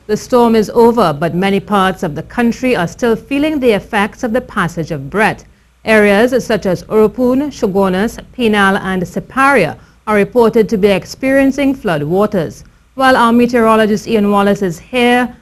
The storm is over, but many parts of the country are still feeling the effects of the passage of Brett. Areas such as Urupoon, Shogunas, Penal and Siparia are reported to be experiencing flood waters. While our meteorologist Ean Wallace is here,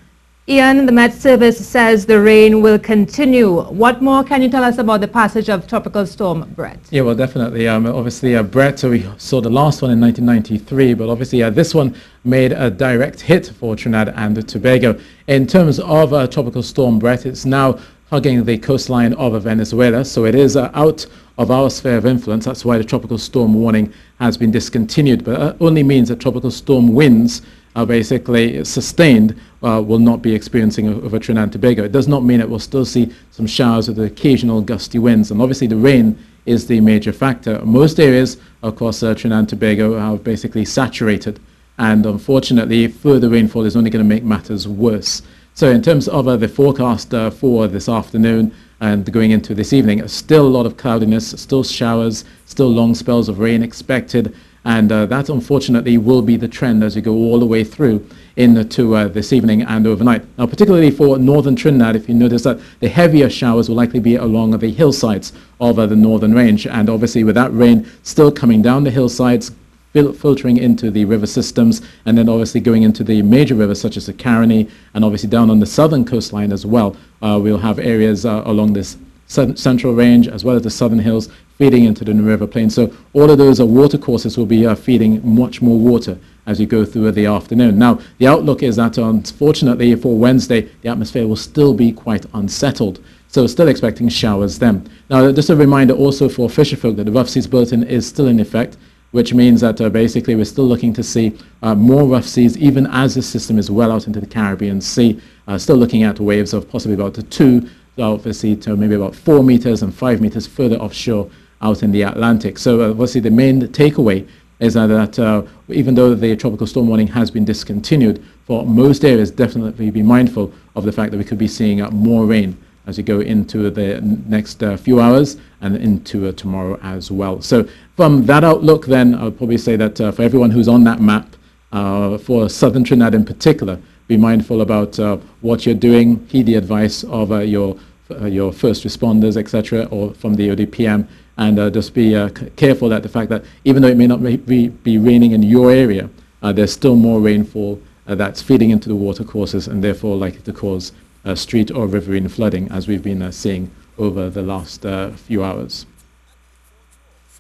Ian, the Met Service says the rain will continue. What more can you tell us about the passage of Tropical Storm Brett? Yeah, well, definitely. Obviously, Brett, we saw the last one in 1993, but obviously this one made a direct hit for Trinidad and Tobago. In terms of Tropical Storm Brett, it's now hugging the coastline of Venezuela, so it is out of our sphere of influence. That's why the tropical storm warning has been discontinued, but that only means that tropical storm winds are basically sustained, will not be experiencing over Trinidad and Tobago. It does not mean it will still see some showers with occasional gusty winds, and obviously the rain is the major factor. Most areas across Trinidad and Tobago are basically saturated, and unfortunately further rainfall is only going to make matters worse. So in terms of the forecast for this afternoon and going into this evening, still a lot of cloudiness, still showers, still long spells of rain expected, and that unfortunately will be the trend as you go all the way through into this evening and overnight. Now, particularly for northern Trinidad, if you notice that the heavier showers will likely be along the hillsides of the northern range, and obviously with that rain still coming down the hillsides, filtering into the river systems, and then obviously going into the major rivers such as the Caroni, and obviously down on the southern coastline as well. We'll have areas along this central range as well as the southern hills feeding into the river plain. So all of those water courses will be feeding much more water as you go through the afternoon. Now, the outlook is that unfortunately for Wednesday, the atmosphere will still be quite unsettled. So still expecting showers then. Now, just a reminder also for fisherfolk that the rough seas bulletin is still in effect, which means that basically we're still looking to see more rough seas even as the system is well out into the Caribbean Sea. Still looking at waves of possibly about 2, obviously to maybe about 4 meters and 5 meters further offshore out in the Atlantic. So obviously the main takeaway is that even though the tropical storm warning has been discontinued, for most areas definitely be mindful of the fact that we could be seeing more rain as you go into the next few hours and into tomorrow as well. So from that outlook then, I would probably say that for everyone who's on that map, for southern Trinidad in particular, be mindful about what you're doing, heed the advice of your first responders, etc., or from the ODPM, and just be careful that the fact that even though it may not be raining in your area, there's still more rainfall that's feeding into the water courses and therefore likely to cause street or riverine flooding, as we've been seeing over the last few hours.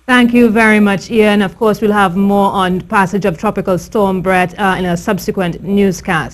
Thank you very much, Ian. Of course, we'll have more on passage of Tropical Storm Brett in a subsequent newscast.